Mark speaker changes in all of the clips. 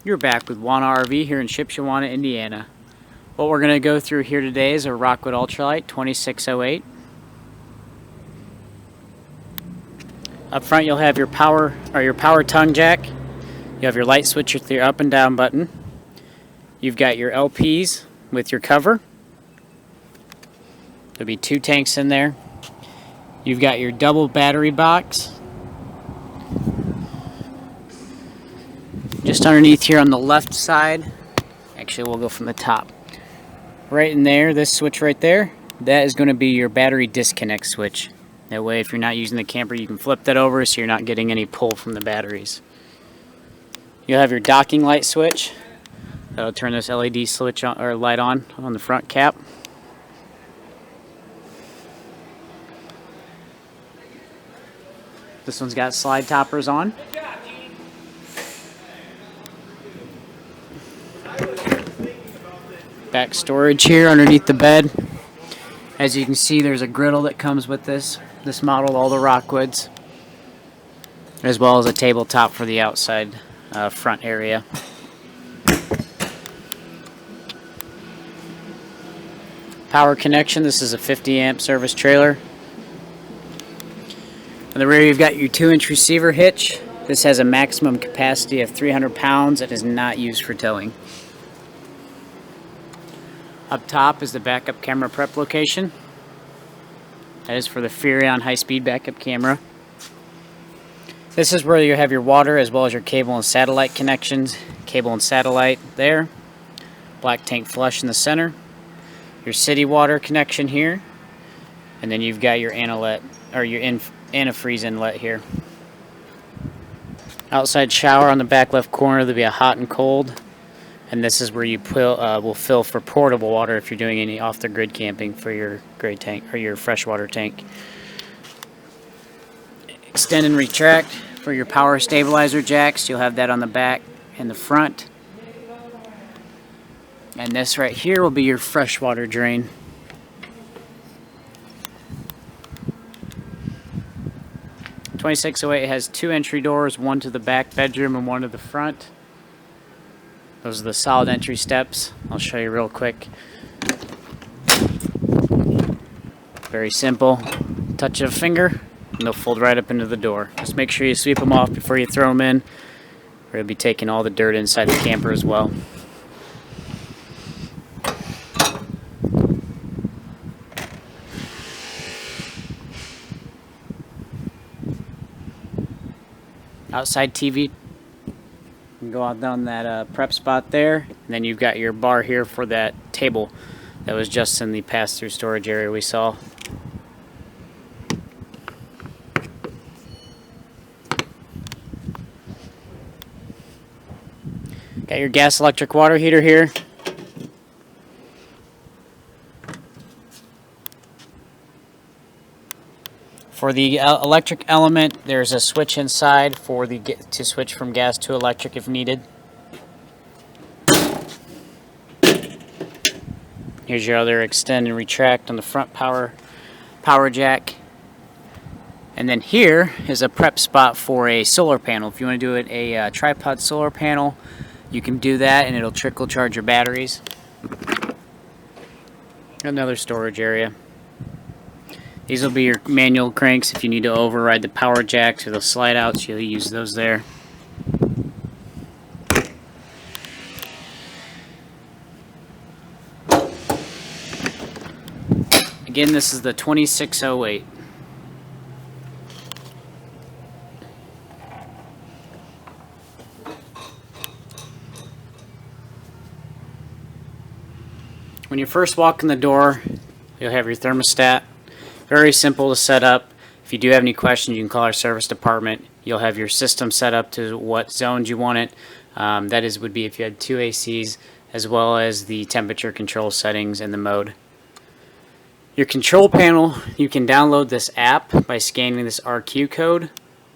Speaker 1: You're back with Wana RV here in Shipshewana, Indiana. What we're going to go through here today is a Rockwood Ultralight 2608. Up front you'll have your power tongue jack. You have your light switch with your up and down button. You've got your LPs with your cover. There'll be 2 tanks in there. You've got your double battery box. Just underneath here on the left side, actually we'll go from the top. Right in there, this switch right there, that is going to be your battery disconnect switch. That way if you're not using the camper you can flip that over so you're not getting any pull from the batteries. You'll have your docking light switch. That'll turn this LED switch on, or light on the front cap. This one's got slide toppers on. Back storage here underneath the bed. As you can see, there's a griddle that comes with this model, all the Rockwoods, as well as a tabletop for the outside front area. Power connection, this is a 50 amp service trailer. In the rear you've got your 2-inch receiver hitch. This has a maximum capacity of 300 pounds and is not used for towing. Up top is the backup camera prep location. That is for the Furion high-speed backup camera. This is where you have your water as well as your cable and satellite connections. Cable and satellite there. Black tank flush in the center. Your city water connection here. And then you've got your antifreeze inlet here. Outside shower on the back left corner. There'll be a hot and cold. And this is where you will fill for portable water if you're doing any off-the-grid camping for your gray tank or your freshwater tank. Extend and retract for your power stabilizer jacks. You'll have that on the back and the front. And this right here will be your freshwater drain. The 2608 has 2 entry doors, one to the back bedroom and one to the front. Those are the solid entry steps. I'll show you real quick. Very simple. Touch of a finger and they'll fold right up into the door. Just make sure you sweep them off before you throw them in, or you'll be taking all the dirt inside the camper as well. Outside TV. You can go out down that prep spot there, and then you've got your bar here for that table that was just in the pass-through storage area we saw. Got your gas, electric, water heater here. For the electric element, there's a switch inside for to switch from gas to electric if needed. Here's your other extend and retract on the front power jack. And then here is a prep spot for a solar panel. If you want to do it a tripod solar panel, you can do that and it'll trickle charge your batteries. Another storage area. These will be your manual cranks if you need to override the power jacks or the slide outs. You'll use those there. Again, this is the 2608. When you first walk in the door, you'll have your thermostat. Very simple to set up. If you do have any questions, you can call our service department. You'll have your system set up to what zones you want it. That would be if you had 2 ACs, as well as the temperature control settings and the mode. Your control panel, you can download this app by scanning this RQ code.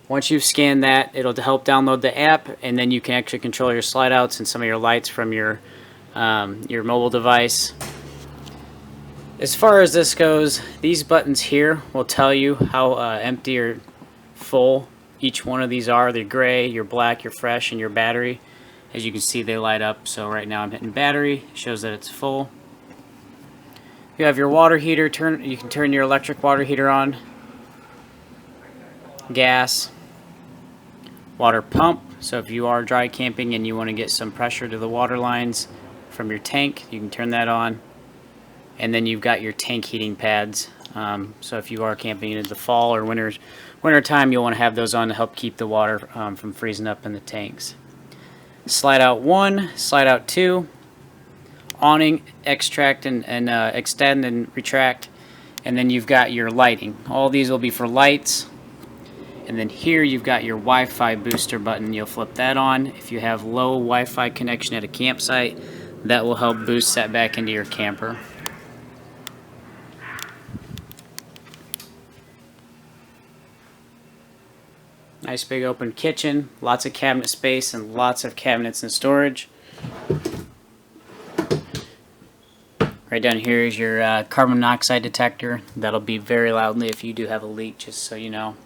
Speaker 1: Once you've scanned that, it'll help download the app, and then you can actually control your slide outs and some of your lights from your mobile device. As far as this goes, these buttons here will tell you how empty or full each one of these are. They're gray, your black, your fresh, and your battery. As you can see, they light up. So right now I'm hitting battery. It shows that it's full. You have your water heater. You can turn your electric water heater on. Gas. Water pump. So if you are dry camping and you want to get some pressure to the water lines from your tank, you can turn that on. And then you've got your tank heating pads. So if you are camping in the fall or winter time, you'll want to have those on to help keep the water from freezing up in the tanks. Slide out 1, slide out 2, awning, extract and extend and retract, and then you've got your lighting. All these will be for lights, and then here you've got your Wi-Fi booster button. You'll flip that on. If you have low Wi-Fi connection at a campsite, that will help boost that back into your camper. Nice big open kitchen, lots of cabinet space and lots of cabinets and storage. Right down here is your carbon monoxide detector. That'll beep very loudly if you do have a leak, just so you know.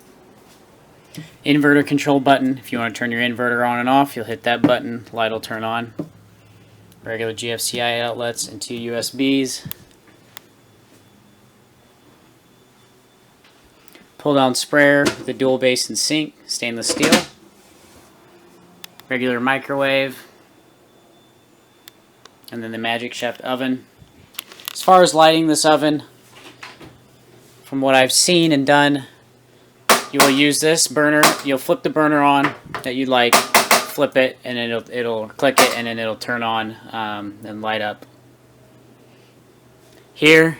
Speaker 1: Inverter control button. If you want to turn your inverter on and off, you'll hit that button. Light will turn on. Regular GFCI outlets and 2 USBs. Pull down sprayer, the dual basin sink, stainless steel. Regular microwave. And then the Magic Chef oven. As far as lighting this oven, from what I've seen and done, you will use this burner. You'll flip the burner on that you like, flip it, and it'll click it, and then it'll turn on and light up. Here,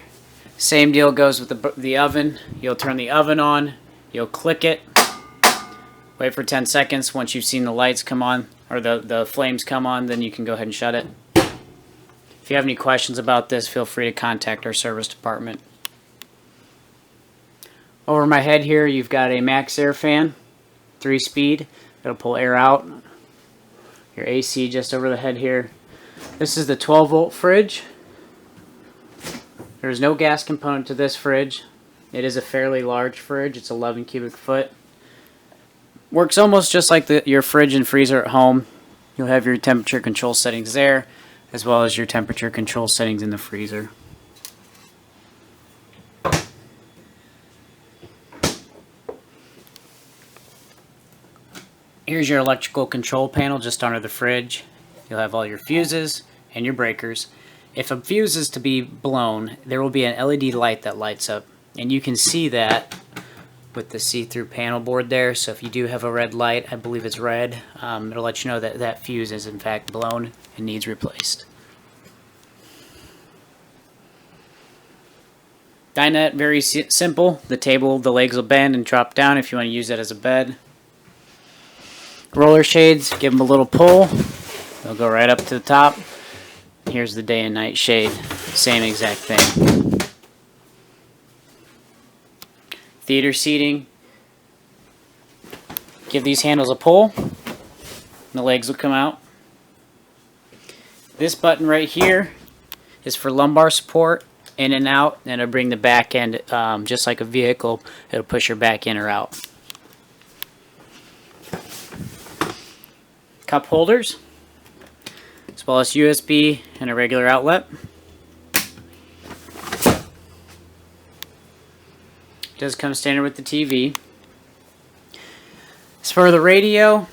Speaker 1: same deal goes with the oven. You'll turn the oven on, you'll click it, wait for 10 seconds. Once you've seen the lights come on, or the flames come on, then you can go ahead and shut it. If you have any questions about this, feel free to contact our service department. Over my head here, you've got a max air fan, 3-speed. It'll pull air out. Your AC just over the head here. This is the 12-volt fridge. There's no gas component to this fridge. It is a fairly large fridge. It's 11 cubic foot. Works almost just like your fridge and freezer at home. You'll have your temperature control settings there, as well as your temperature control settings in the freezer. Here's your electrical control panel just under the fridge. You'll have all your fuses and your breakers. If a fuse is to be blown, there will be an LED light that lights up, and you can see that with the see-through panel board there. So if you do have a red light, I believe it's red, it'll let you know that that fuse is in fact blown and needs replaced. Dinette, very simple. The table, the legs will bend and drop down if you want to use that as a bed. Roller shades, give them a little pull. They'll go right up to the top. Here's the day and night shade. Same exact thing. Theater seating. Give these handles a pull. And the legs will come out. This button right here is for lumbar support, in and out, and it'll bring the back end, just like a vehicle, it'll push your back in or out. Cup holders, as well as USB and a regular outlet. It does come standard with the TV. As for the radio,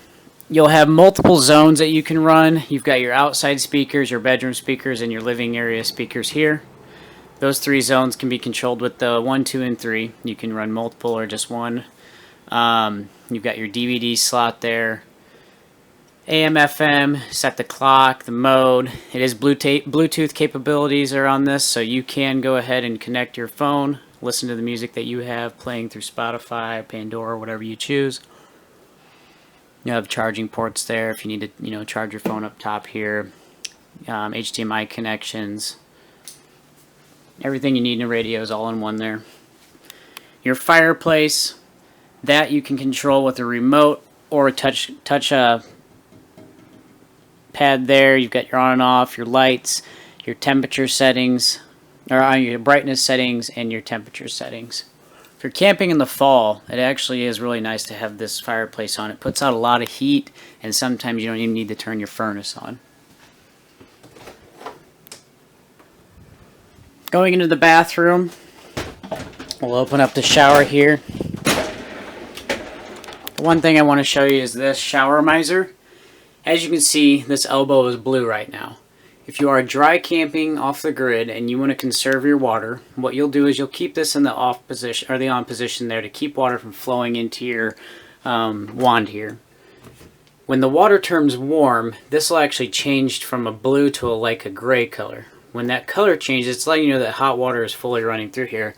Speaker 1: you'll have multiple zones that you can run. You've got your outside speakers, your bedroom speakers, and your living area speakers here. Those 3 zones can be controlled with the 1, 2, and 3. You can run multiple or just one. You've got your DVD slot there. AM, FM, set the clock, the mode. It is Bluetooth capabilities are on this, so you can go ahead and connect your phone, listen to the music that you have playing through Spotify, Pandora, whatever you choose. You have charging ports there if you need to, charge your phone up top here. HDMI connections. Everything you need in a radio is all in one there. Your fireplace, that you can control with a remote or a touch pad there. You've got your on and off, your lights, your temperature settings, or your brightness settings, and your temperature settings. If you're camping in the fall, it actually is really nice to have this fireplace on. It puts out a lot of heat, and sometimes you don't even need to turn your furnace on. Going into the bathroom, we'll open up the shower here. The one thing I want to show you is this shower miser. As you can see, this elbow is blue right now. If you are dry camping off the grid and you want to conserve your water, what you'll do is you'll keep this in the off position or the on position there to keep water from flowing into your wand here. When the water turns warm, this will actually change from a blue to like a gray color. When that color changes, it's letting you know that hot water is fully running through here.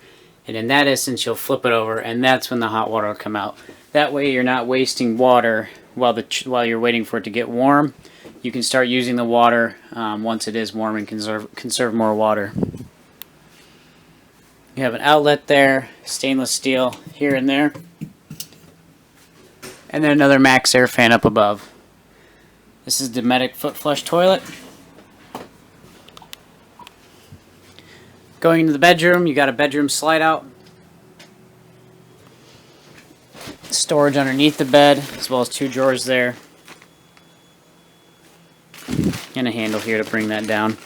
Speaker 1: And in that instance, you'll flip it over, and that's when the hot water will come out. That way you're not wasting water while you're waiting for it to get warm. You can start using the water once it is warm and conserve more water. You have an outlet there, stainless steel here and there, and then another max air fan up above. This is the Dometic foot flush toilet. Going into the bedroom, you got a bedroom slide out. Storage underneath the bed, as well as 2 drawers there. And a handle here to bring that down.